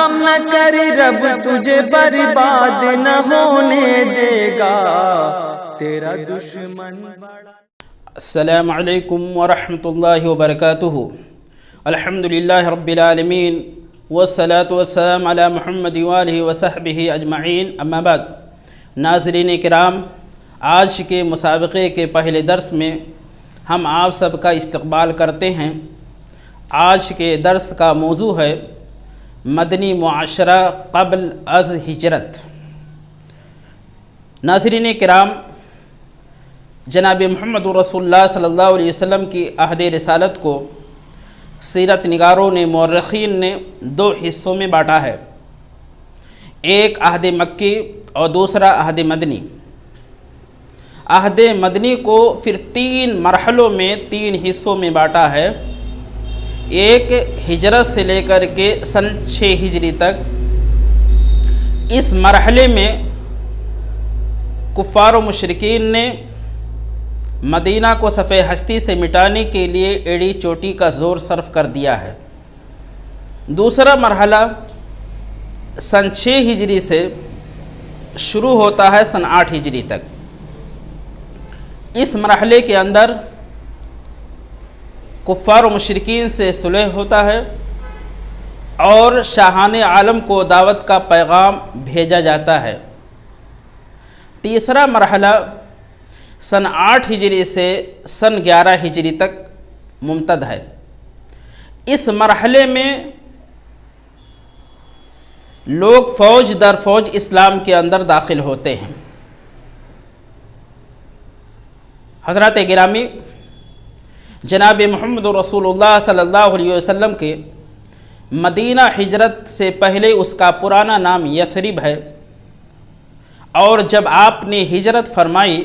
غم نہ کر رب تجھے برباد نہ ہونے دے گا تیرا دشمن بڑا۔ السلام علیکم ورحمۃ اللہ وبرکاتہ۔ الحمدللہ رب العالمین والصلاة والسلام علی محمد وآلہ وصحبہ اجمعین، اما بعد۔ ناظرین کرام، آج کے مسابقے کے پہلے درس میں ہم آپ سب کا استقبال کرتے ہیں۔ آج کے درس کا موضوع ہے مدنی معاشرہ قبل از ہجرت۔ ناظرین کرام، جناب محمد رسول اللہ صلی اللہ علیہ وسلم کی عہد رسالت کو سیرت نگاروں نے، مورخین نے دو حصوں میں بانٹا ہے، ایک عہد مکی اور دوسرا عہد مدنی۔ عہد مدنی کو پھر تین مرحلوں میں، تین حصوں میں بانٹا ہے۔ ایک ہجرت سے لے کر کے سن 6 ہجری تک، اس مرحلے میں کفار و مشرکین نے مدینہ کو صفحہ ہستی سے مٹانے کے لیے ایڑی چوٹی کا زور صرف کر دیا ہے۔ دوسرا مرحلہ سن 6 ہجری سے شروع ہوتا ہے سن 8 ہجری تک۔ اس مرحلے کے اندر کفار و مشرکین سے صلح ہوتا ہے اور شاہان عالم کو دعوت کا پیغام بھیجا جاتا ہے۔ تیسرا مرحلہ سن 8 ہجری سے سن 11 ہجری تک ممتد ہے۔ اس مرحلے میں لوگ فوج در فوج اسلام کے اندر داخل ہوتے ہیں۔ حضرات گرامی، جناب محمد رسول اللہ صلی اللہ علیہ وسلم کے مدینہ ہجرت سے پہلے اس کا پرانا نام یثرب ہے، اور جب آپ نے ہجرت فرمائی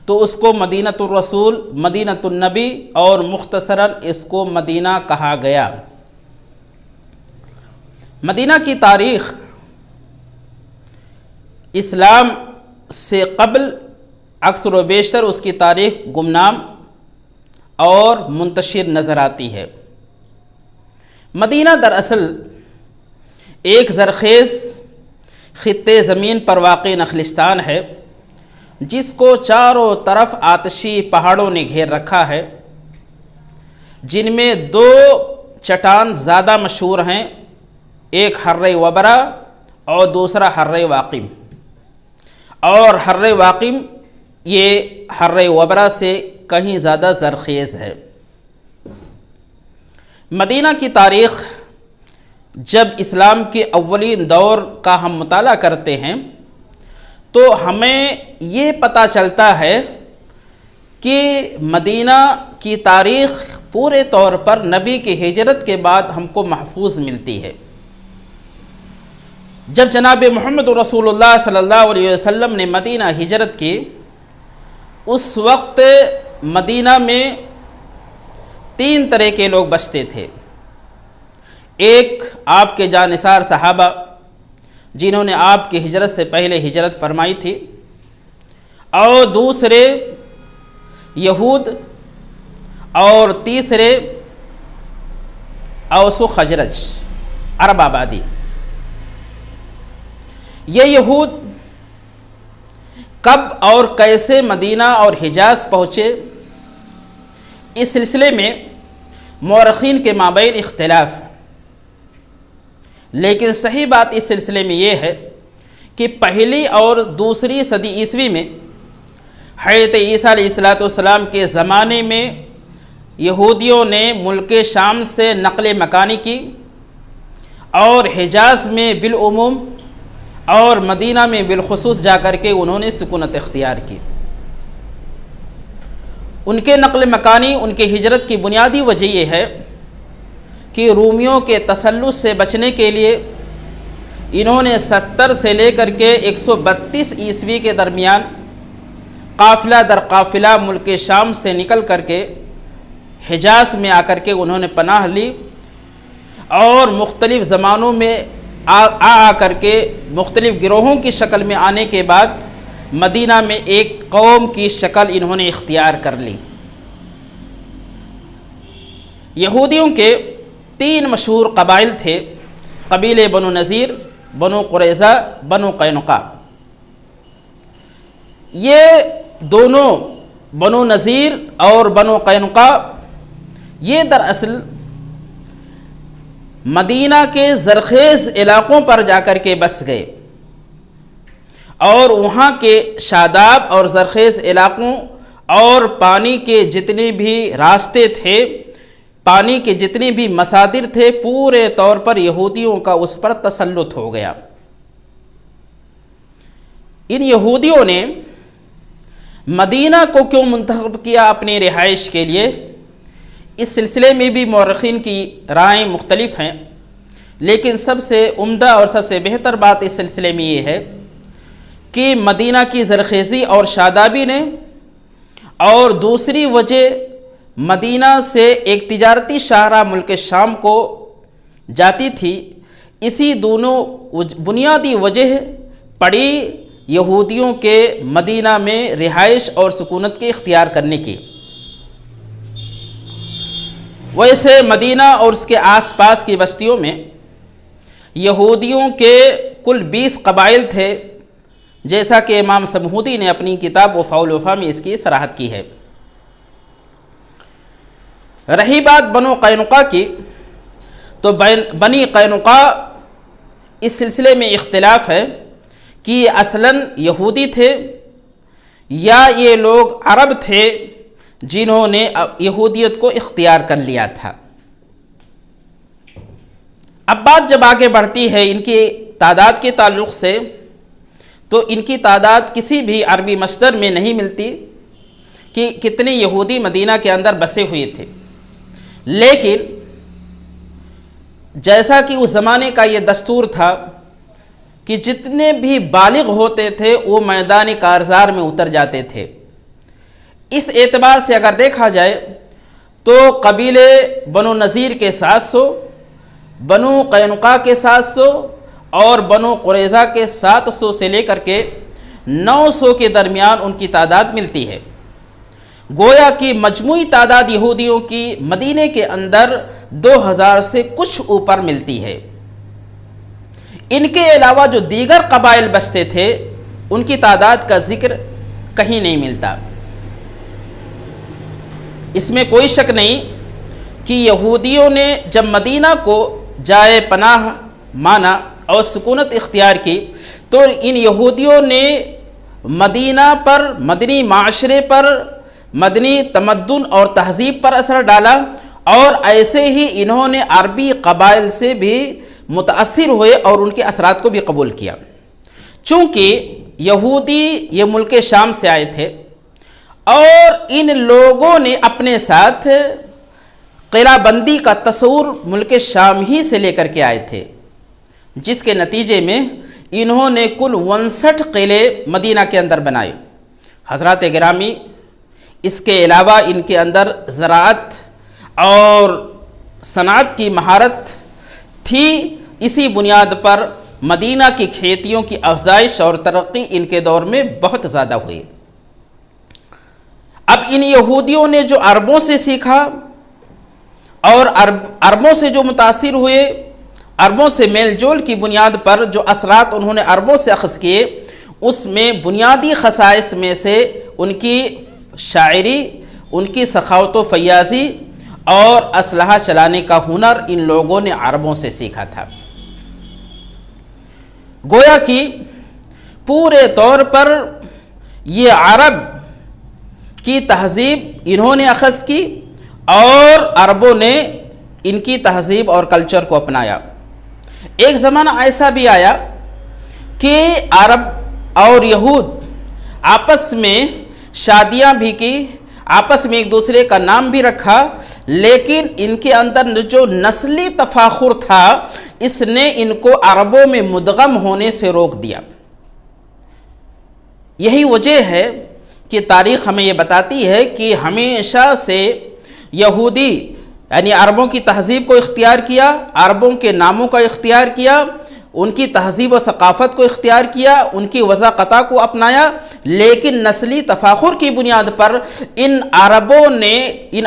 تو اس کو مدینۃ الرسول، مدینۃ النبی اور مختصراً اس کو مدینہ کہا گیا۔ مدینہ کی تاریخ اسلام سے قبل اکثر و بیشتر اس کی تاریخ گمنام اور منتشر نظر آتی ہے۔ مدینہ دراصل ایک زرخیز خطے زمین پر واقع نخلستان ہے جس کو چاروں طرف آتشی پہاڑوں نے گھیر رکھا ہے، جن میں دو چٹان زیادہ مشہور ہیں، ایک حرہ وبرہ اور دوسرا حرہ واقم۔ اور حرہ واقم یہ حرہ وبرہ سے کہیں زیادہ زرخیز ہے۔ مدینہ کی تاریخ جب اسلام کے اولین دور کا ہم مطالعہ کرتے ہیں تو ہمیں یہ پتہ چلتا ہے کہ مدینہ کی تاریخ پورے طور پر نبی کی ہجرت کے بعد ہم کو محفوظ ملتی ہے۔ جب جناب محمد رسول اللہ صلی اللہ علیہ وسلم نے مدینہ ہجرت کی، اس وقت مدینہ میں 3 طرح کے لوگ بستے تھے۔ ایک آپ کے جانثار صحابہ جنہوں نے آپ کی ہجرت سے پہلے ہجرت فرمائی تھی، اور دوسرے یہود، اور تیسرے اوس و خزرج، عرب آبادی۔ یہ یہود کب اور کیسے مدینہ اور حجاز پہنچے، اس سلسلے میں مورخین کے مابین اختلاف، لیکن صحیح بات اس سلسلے میں یہ ہے کہ پہلی اور دوسری صدی عیسوی میں حضرت عیسیٰ علیہ السلام کے زمانے میں یہودیوں نے ملک شام سے نقل مکانی کی اور حجاز میں بالعموم اور مدینہ میں بالخصوص جا کر کے انہوں نے سکونت اختیار کی۔ ان کے نقل مکانی، ان کی ہجرت کی بنیادی وجہ یہ ہے کہ رومیوں کے تسلط سے بچنے کے لیے انہوں نے 70 سے لے کر کے 132 عیسوی کے درمیان قافلہ در قافلہ ملک شام سے نکل کر کے حجاز میں آ کر کے انہوں نے پناہ لی، اور مختلف زمانوں میں آ کر کے مختلف گروہوں کی شکل میں آنے کے بعد مدینہ میں ایک قوم کی شکل انہوں نے اختیار کر لی۔ یہودیوں کے 3 مشہور قبائل تھے قبیلے بنو نذیر، بنو قریظہ، بنو قینقاع۔ یہ دونوں بنو نذیر اور بنو قینقاع یہ دراصل مدینہ کے زرخیز علاقوں پر جا کر کے بس گئے، اور وہاں کے شاداب اور زرخیز علاقوں اور پانی کے جتنے بھی راستے تھے، پانی کے جتنے بھی مصادر تھے، پورے طور پر یہودیوں کا اس پر تسلط ہو گیا۔ ان یہودیوں نے مدینہ کو کیوں منتخب کیا اپنی رہائش کے لیے، اس سلسلے میں بھی مورخین کی رائیں مختلف ہیں، لیکن سب سے عمدہ اور سب سے بہتر بات اس سلسلے میں یہ ہے کہ مدینہ کی زرخیزی اور شادابی نے، اور دوسری وجہ مدینہ سے ایک تجارتی شاہراہ ملک شام کو جاتی تھی، اسی دونوں بنیادی وجہ پڑی یہودیوں کے مدینہ میں رہائش اور سکونت کے اختیار کرنے کی۔ ویسے مدینہ اور اس کے آس پاس کی بستیوں میں یہودیوں کے کل 20 قبائل تھے، جیسا کہ امام سمہودی نے اپنی کتاب وفاء الوفا میں اس کی صراحت کی ہے۔ رہی بات بنو قینقاع کی، تو بنی قینقاع اس سلسلے میں اختلاف ہے کہ یہ اصلاً یہودی تھے یا یہ لوگ عرب تھے جنہوں نے یہودیت کو اختیار کر لیا تھا۔ اب بات جب آگے بڑھتی ہے ان کی تعداد کے تعلق سے، تو ان کی تعداد کسی بھی عربی مصدر میں نہیں ملتی کہ کتنے یہودی مدینہ کے اندر بسے ہوئے تھے، لیکن جیسا کہ اس زمانے کا یہ دستور تھا کہ جتنے بھی بالغ ہوتے تھے وہ میدان کارزار میں اتر جاتے تھے۔ اس اعتبار سے اگر دیکھا جائے تو قبیلے بنو نذیر کے 700، بنو قینقاع کے 700 اور بنو قریظہ کے 700 سے لے کر کے 900 کے درمیان ان کی تعداد ملتی ہے۔ گویا کہ مجموعی تعداد یہودیوں کی مدینے کے اندر 2000 سے کچھ اوپر ملتی ہے۔ ان کے علاوہ جو دیگر قبائل بستے تھے ان کی تعداد کا ذکر کہیں نہیں ملتا۔ اس میں کوئی شک نہیں کہ یہودیوں نے جب مدینہ کو جائے پناہ مانا اور سکونت اختیار کی، تو ان یہودیوں نے مدینہ پر، مدنی معاشرے پر، مدنی تمدن اور تہذیب پر اثر ڈالا، اور ایسے ہی انہوں نے عربی قبائل سے بھی متاثر ہوئے اور ان کے اثرات کو بھی قبول کیا۔ چونکہ یہودی یہ ملک شام سے آئے تھے اور ان لوگوں نے اپنے ساتھ قلعہ بندی کا تصور ملک شام ہی سے لے کر کے آئے تھے، جس کے نتیجے میں انہوں نے کل 59 قلعے مدینہ کے اندر بنائے۔ حضرات گرامی، اس کے علاوہ ان کے اندر زراعت اور صنعت کی مہارت تھی، اسی بنیاد پر مدینہ کی کھیتیوں کی افزائش اور ترقی ان کے دور میں بہت زیادہ ہوئی۔ اب ان یہودیوں نے جو عربوں سے سیکھا اور عربوں سے جو متاثر ہوئے، عربوں سے میل جول کی بنیاد پر جو اثرات انہوں نے عربوں سے اخذ کیے، اس میں بنیادی خصائص میں سے ان کی شاعری، ان کی سخاوت و فیاضی اور اسلحہ چلانے کا ہنر ان لوگوں نے عربوں سے سیکھا تھا۔ گویا کہ پورے طور پر یہ عرب کی تہذیب انہوں نے اخذ کی اور عربوں نے ان کی تہذیب اور کلچر کو اپنایا۔ ایک زمانہ ایسا بھی آیا کہ عرب اور یہود آپس میں شادیاں بھی کی، آپس میں ایک دوسرے کا نام بھی رکھا، لیکن ان کے اندر جو نسلی تفاخر تھا اس نے ان کو عربوں میں مدغم ہونے سے روک دیا۔ یہی وجہ ہے کہ تاریخ ہمیں یہ بتاتی ہے کہ ہمیشہ سے یہودی یعنی عربوں کی تہذیب کو اختیار کیا، عربوں کے ناموں کا اختیار کیا، ان کی تہذیب و ثقافت کو اختیار کیا، ان کی وضاقتہ کو اپنایا، لیکن نسلی تفاخر کی بنیاد پر ان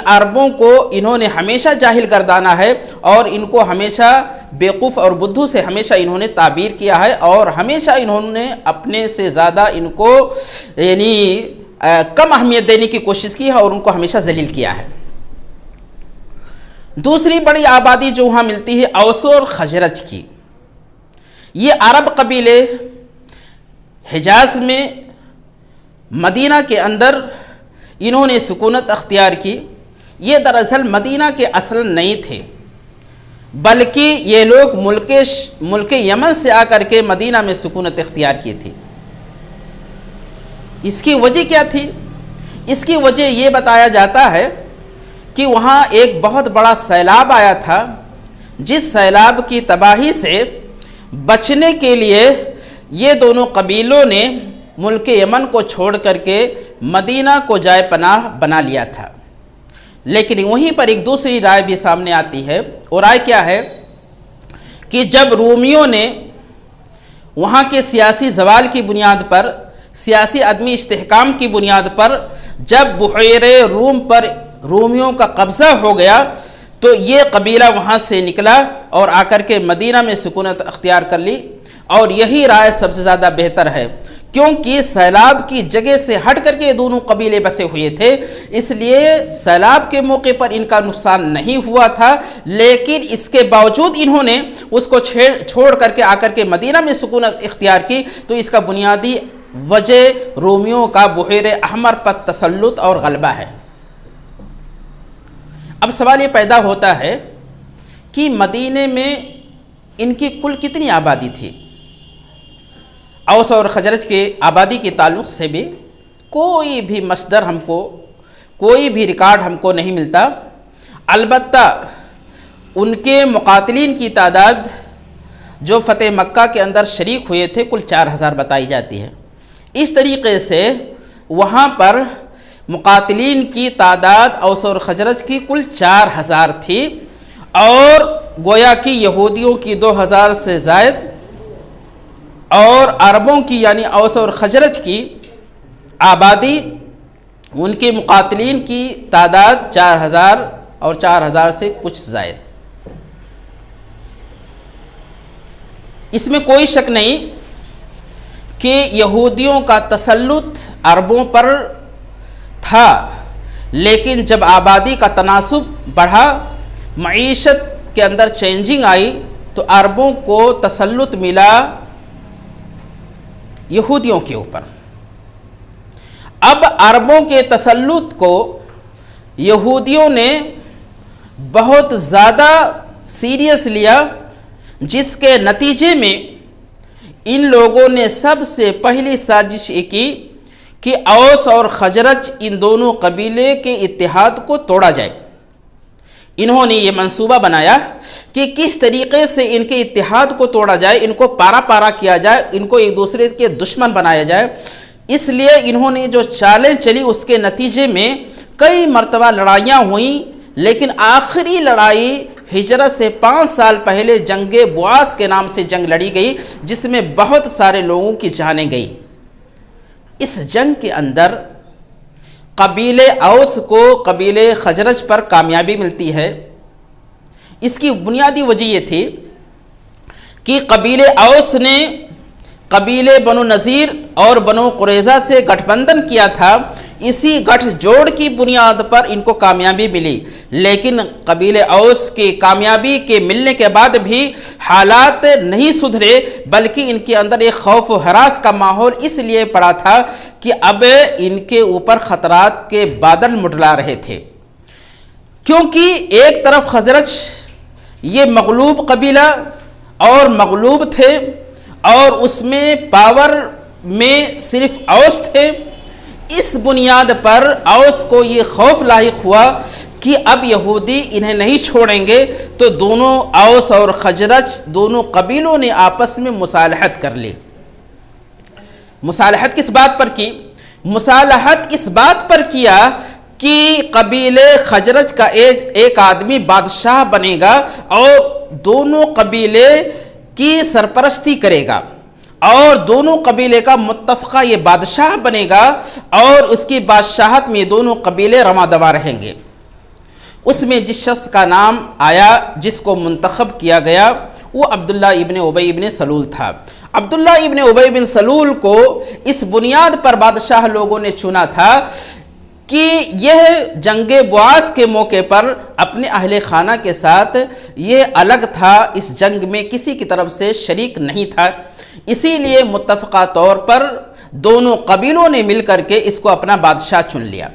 عربوں کو انہوں نے ہمیشہ جاہل گردانا ہے، اور ان کو ہمیشہ بیوقوف اور بدھو سے ہمیشہ انہوں نے تعبیر کیا ہے، اور ہمیشہ انہوں نے اپنے سے زیادہ ان کو یعنی کم اہمیت دینے کی کوشش کی ہے، اور ان کو ہمیشہ ذلیل کیا ہے۔ دوسری بڑی آبادی جو وہاں ملتی ہے اوس اور خزرج کی، یہ عرب قبیلے حجاز میں مدینہ کے اندر انہوں نے سکونت اختیار کی۔ یہ دراصل مدینہ کے اصل نہیں تھے، بلکہ یہ لوگ ملک یمن سے آ کر کے مدینہ میں سکونت اختیار کی تھی۔ اس کی وجہ کیا تھی؟ اس کی وجہ یہ بتایا جاتا ہے کہ وہاں ایک بہت بڑا سیلاب آیا تھا، جس سیلاب کی تباہی سے بچنے کے لیے یہ دونوں قبیلوں نے ملک یمن کو چھوڑ کر کے مدینہ کو جائے پناہ بنا لیا تھا۔ لیکن وہیں پر ایک دوسری رائے بھی سامنے آتی ہے، اور رائے کیا ہے کہ جب رومیوں نے وہاں کے سیاسی زوال کی بنیاد پر، سیاسی عدمی استحکام کی بنیاد پر جب بحیرہ روم پر رومیوں کا قبضہ ہو گیا، تو یہ قبیلہ وہاں سے نکلا اور آ کر کے مدینہ میں سکونت اختیار کر لی، اور یہی رائے سب سے زیادہ بہتر ہے، کیونکہ سیلاب کی جگہ سے ہٹ کر کے دونوں قبیلے بسے ہوئے تھے، اس لیے سیلاب کے موقع پر ان کا نقصان نہیں ہوا تھا، لیکن اس کے باوجود انہوں نے اس کو چھوڑ کر کے آ کر کے مدینہ میں سکونت اختیار کی۔ تو اس کا بنیادی وجہ رومیوں کا بحیر احمر پر تسلط اور غلبہ ہے۔ اب سوال یہ پیدا ہوتا ہے کہ مدینے میں ان کی کل کتنی آبادی تھی؟ اوس اور خزرج کے آبادی کے تعلق سے بھی کوئی بھی مصدر ہم کو، کوئی بھی ریکارڈ ہم کو نہیں ملتا، البتہ ان کے مقاتلین کی تعداد جو فتح مکہ کے اندر شریک ہوئے تھے کل 4000 بتائی جاتی ہے۔ اس طریقے سے وہاں پر مقاتلین کی تعداد اوس اور خزرج کی کل 4000 تھی، اور گویا کہ یہودیوں کی 2000 سے زائد، اور عربوں کی یعنی اوس اور خزرج کی آبادی، ان کے مقاتلین کی تعداد 4000 اور 4000 سے کچھ زائد۔ اس میں کوئی شک نہیں کہ یہودیوں کا تسلط عربوں پر تھا، لیکن جب آبادی کا تناسب بڑھا، معیشت کے اندر چینجنگ آئی، تو عربوں کو تسلط ملا یہودیوں کے اوپر۔ اب عربوں کے تسلط کو یہودیوں نے بہت زیادہ سیریس لیا، جس کے نتیجے میں ان لوگوں نے سب سے پہلی سازش یہ کی کہ اوس اور خزرج ان دونوں قبیلے کے اتحاد کو توڑا جائے۔ انہوں نے یہ منصوبہ بنایا کہ کس طریقے سے ان کے اتحاد کو توڑا جائے، ان کو پارا پارا کیا جائے، ان کو ایک دوسرے کے دشمن بنایا جائے۔ اس لیے انہوں نے جو چالیں چلی، اس کے نتیجے میں کئی مرتبہ لڑائیاں ہوئیں، لیکن آخری لڑائی ہجرت سے 5 سال پہلے جنگ بواس کے نام سے جنگ لڑی گئی، جس میں بہت سارے لوگوں کی جانیں گئی۔ اس جنگ کے اندر قبیلے اوس کو قبیلے خزرج پر کامیابی ملتی ہے۔ اس کی بنیادی وجہ یہ تھی کہ قبیلے اوس نے قبیلے بنو نذیر اور بنو قریظہ سے گٹھ بندھن کیا تھا، اسی گٹھ جوڑ کی بنیاد پر ان کو کامیابی ملی، لیکن قبیلے اوس کی کامیابی کے ملنے کے بعد بھی حالات نہیں سدھرے، بلکہ ان کے اندر ایک خوف و ہراس کا ماحول اس لیے پڑا تھا کہ اب ان کے اوپر خطرات کے بادل منڈلا رہے تھے، کیونکہ ایک طرف خزرج یہ مغلوب قبیلہ اور مغلوب تھے، اور اس میں پاور میں صرف اوس تھے۔ اس بنیاد پر اوس کو یہ خوف لاحق ہوا کہ اب یہودی انہیں نہیں چھوڑیں گے، تو دونوں اوس اور خزرج دونوں قبیلوں نے آپس میں مصالحت کر لی۔ مصالحت کس بات پر کی؟ مصالحت اس بات پر کیا کہ قبیلے خزرج کا ایک آدمی بادشاہ بنے گا، اور دونوں قبیلے کی سرپرستی کرے گا اور دونوں قبیلے کا متفقہ یہ بادشاہ بنے گا اور اس کی بادشاہت میں دونوں قبیلے رواں دواں رہیں گے۔ اس میں جس شخص کا نام آیا، جس کو منتخب کیا گیا، وہ عبداللہ ابن ابی ابن سلول تھا۔ عبداللہ ابن ابی ابن سلول کو اس بنیاد پر بادشاہ لوگوں نے چنا تھا کہ یہ جنگ بعاث کے موقع پر اپنے اہل خانہ کے ساتھ یہ الگ تھا، اس جنگ میں کسی کی طرف سے شریک نہیں تھا، اسی لیے متفقہ طور پر دونوں قبیلوں نے مل کر کے اس کو اپنا بادشاہ چن لیا۔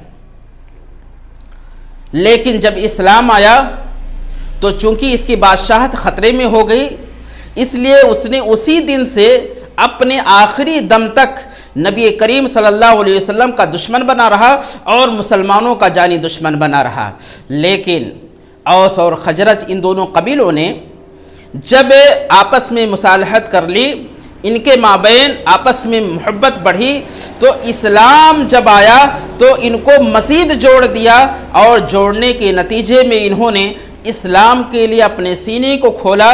لیکن جب اسلام آیا تو چونکہ اس کی بادشاہت خطرے میں ہو گئی، اس لیے اس نے اسی دن سے اپنے آخری دم تک نبی کریم صلی اللہ علیہ وسلم کا دشمن بنا رہا اور مسلمانوں کا جانی دشمن بنا رہا۔ لیکن اوس اور خزرج ان دونوں قبیلوں نے جب آپس میں مصالحت کر لی، ان کے مابین آپس میں محبت بڑھی، تو اسلام جب آیا تو ان کو مزید جوڑ دیا اور جوڑنے کے نتیجے میں انہوں نے اسلام کے لیے اپنے سینے کو کھولا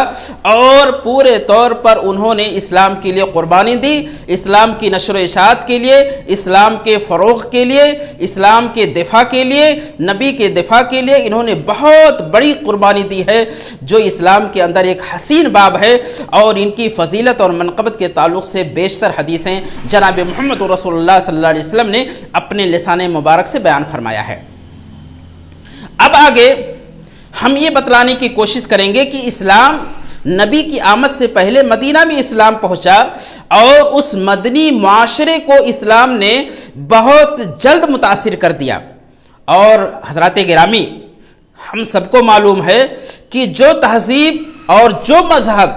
اور پورے طور پر انہوں نے اسلام کے لیے قربانی دی، اسلام کی نشر و اشاعت کے لیے، اسلام کے فروغ کے لیے، اسلام کے دفاع کے لیے، نبی کے دفاع کے لیے انہوں نے بہت بڑی قربانی دی ہے، جو اسلام کے اندر ایک حسین باب ہے، اور ان کی فضیلت اور منقبت کے تعلق سے بیشتر حدیثیں جناب محمد رسول اللہ صلی اللہ علیہ وسلم نے اپنے لسان مبارک سے بیان فرمایا ہے۔ اب آگے ہم یہ بتلانے کی کوشش کریں گے کہ اسلام نبی کی آمد سے پہلے مدینہ میں اسلام پہنچا اور اس مدنی معاشرے کو اسلام نے بہت جلد متاثر کر دیا۔ اور حضرات گرامی، ہم سب کو معلوم ہے کہ جو تہذیب اور جو مذہب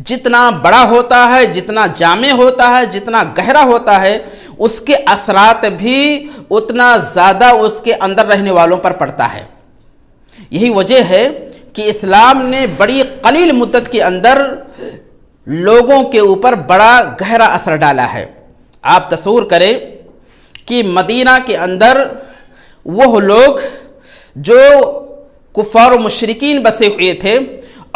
جتنا بڑا ہوتا ہے، جتنا جامع ہوتا ہے، جتنا گہرا ہوتا ہے، اس کے اثرات بھی اتنا زیادہ اس کے اندر رہنے والوں پر پڑتا ہے۔ یہی وجہ ہے کہ اسلام نے بڑی قلیل مدت کے اندر لوگوں کے اوپر بڑا گہرا اثر ڈالا ہے۔ آپ تصور کریں کہ مدینہ کے اندر وہ لوگ جو کفار و مشرکین بسے ہوئے تھے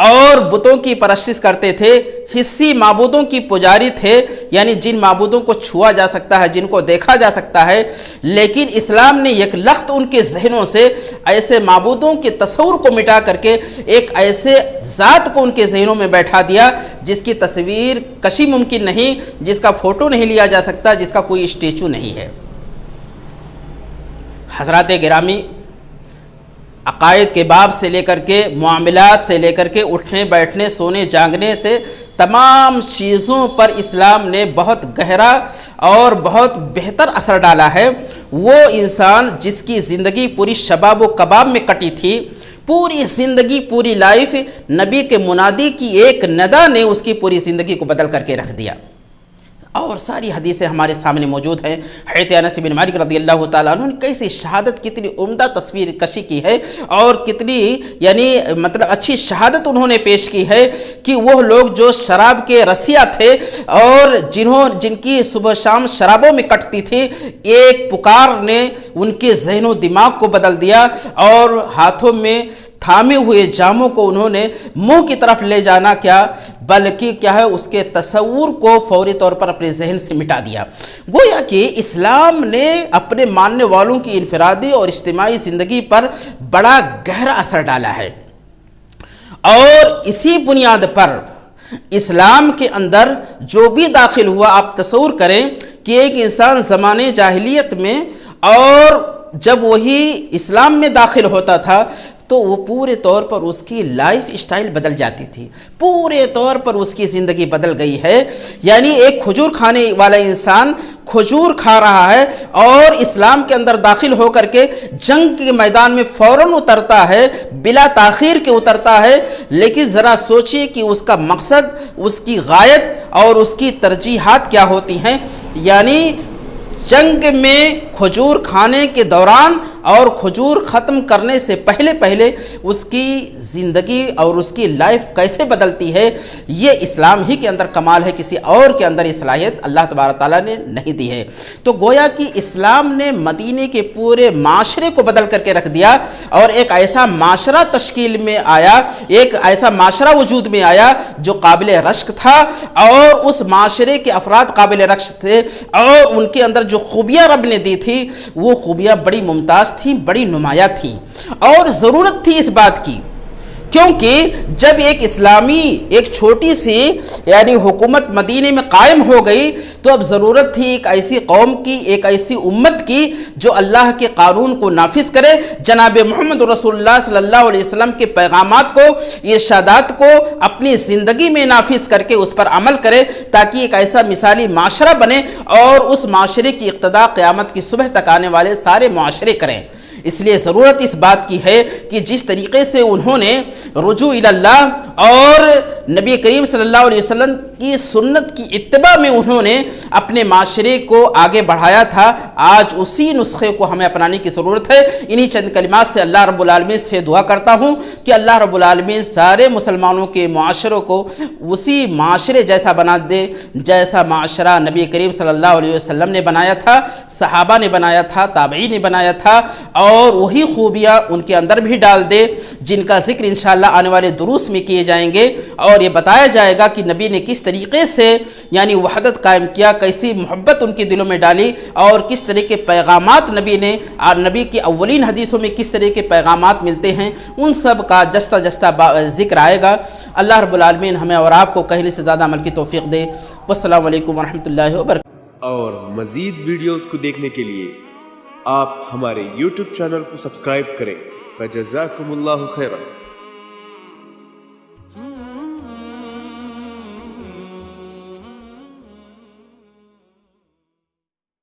اور بتوں کی پرستش کرتے تھے، حصی معبودوں کی پجاری تھے، یعنی جن معبودوں کو چھوا جا سکتا ہے، جن کو دیکھا جا سکتا ہے، لیکن اسلام نے یک لخت ان کے ذہنوں سے ایسے معبودوں کے تصور کو مٹا کر کے ایک ایسے ذات کو ان کے ذہنوں میں بیٹھا دیا جس کی تصویر کشی ممکن نہیں، جس کا فوٹو نہیں لیا جا سکتا، جس کا کوئی اسٹیچو نہیں ہے۔ حضرات گرامی، عقائد کے باب سے لے کر کے، معاملات سے لے کر کے، اٹھنے بیٹھنے سونے جاگنے سے تمام چیزوں پر اسلام نے بہت گہرا اور بہت بہتر اثر ڈالا ہے۔ وہ انسان جس کی زندگی پوری شباب و کباب میں کٹی تھی، پوری زندگی، پوری لائف نبی کے منادی کی ایک ندا نے اس کی پوری زندگی کو بدل کر کے رکھ دیا۔ اور ساری حدیثیں ہمارے سامنے موجود ہیں۔ حضرت انس بن مالک رضی اللہ تعالیٰ عنہ نے کیسی شہادت، کتنی عمدہ تصویر کشی کی ہے اور کتنی اچھی شہادت انہوں نے پیش کی ہے کہ وہ لوگ جو شراب کے رسیا تھے اور جن کی صبح شام شرابوں میں کٹتی تھی، ایک پکار نے ان کے ذہن و دماغ کو بدل دیا اور ہاتھوں میں تھامے ہوئے جاموں کو انہوں نے منہ کی طرف لے جانا کیا بلکہ کیا ہے اس کے تصور کو فوری طور پر اپنے ذہن سے مٹا دیا۔ گویا کہ اسلام نے اپنے ماننے والوں کی انفرادی اور اجتماعی زندگی پر بڑا گہرا اثر ڈالا ہے، اور اسی بنیاد پر اسلام کے اندر جو بھی داخل ہوا، آپ تصور کریں کہ ایک انسان زمانے جاہلیت میں اور جب وہی اسلام میں داخل ہوتا تھا تو وہ پورے طور پر اس کی لائف اسٹائل بدل جاتی تھی، پورے طور پر اس کی زندگی بدل گئی ہے۔ یعنی ایک کھجور کھانے والا انسان کھجور کھا رہا ہے اور اسلام کے اندر داخل ہو کر کے جنگ کے میدان میں فوراً اترتا ہے، بلا تاخیر کے اترتا ہے، لیکن ذرا سوچئے کہ اس کا مقصد، اس کی غایت اور اس کی ترجیحات کیا ہوتی ہیں۔ یعنی جنگ میں کھجور کھانے کے دوران اور کھجور ختم کرنے سے پہلے پہلے اس کی زندگی اور اس کی لائف کیسے بدلتی ہے، یہ اسلام ہی کے اندر کمال ہے، کسی اور کے اندر یہ صلاحیت اللہ تبارک تعالیٰ نے نہیں دی ہے۔ تو گویا کہ اسلام نے مدینے کے پورے معاشرے کو بدل کر کے رکھ دیا، اور ایک ایسا معاشرہ تشکیل میں آیا، ایک ایسا معاشرہ وجود میں آیا جو قابل رشک تھا، اور اس معاشرے کے افراد قابل رشک تھے، اور ان کے اندر جو خوبیاں رب نے دی تھی وہ خوبیاں بڑی ممتاز تھیں، بڑی نمایاں تھیں، اور ضرورت تھی اس بات کی، کیونکہ جب ایک اسلامی ایک چھوٹی سی یعنی حکومت مدینے میں قائم ہو گئی تو اب ضرورت تھی ایک ایسی قوم کی، ایک ایسی امت کی جو اللہ کے قانون کو نافذ کرے، جناب محمد رسول اللہ صلی اللہ علیہ وسلم کے پیغامات کو، ارشادات کو اپنی زندگی میں نافذ کر کے اس پر عمل کرے، تاکہ ایک ایسا مثالی معاشرہ بنے اور اس معاشرے کی اقتدا قیامت کی صبح تک آنے والے سارے معاشرے کریں۔ اس لیے ضرورت اس بات کی ہے کہ جس طریقے سے انہوں نے رجوع اللہ اور نبی کریم صلی اللہ علیہ وسلم کی سنت کی اتباع میں انہوں نے اپنے معاشرے کو آگے بڑھایا تھا، آج اسی نسخے کو ہمیں اپنانے کی ضرورت ہے۔ انہی چند کلمات سے اللہ رب العالمین سے دعا کرتا ہوں کہ اللہ رب العالمین سارے مسلمانوں کے معاشروں کو اسی معاشرے جیسا بنا دے جیسا معاشرہ نبی کریم صلی اللہ علیہ وسلم نے بنایا تھا، صحابہ نے بنایا تھا، تابعین نے بنایا تھا، اور وہی خوبیاں ان کے اندر بھی ڈال دے جن کا ذکر انشاءاللہ آنے والے دروس میں کیے جائیں گے، اور یہ بتایا جائے گا کہ نبی نے کس طریقے سے یعنی وحدت قائم کیا، کیسی محبت ان کے دلوں میں ڈالی، اور کس طرح کے پیغامات نبی نے، اور نبی کی اولین حدیثوں میں کس طرح کے پیغامات ملتے ہیں، ان سب کا جستہ جستہ ذکر آئے گا۔ اللہ رب العالمین ہمیں اور آپ کو کہنے سے زیادہ عمل کی توفیق دے۔ والسلام علیکم ورحمۃ اللہ وبرکاتہ۔ اور مزید ویڈیوز کو دیکھنے کے لیے آپ ہمارے YouTube چینل کو سبسکرائب کریں۔ فجزاکم اللہ خیرا۔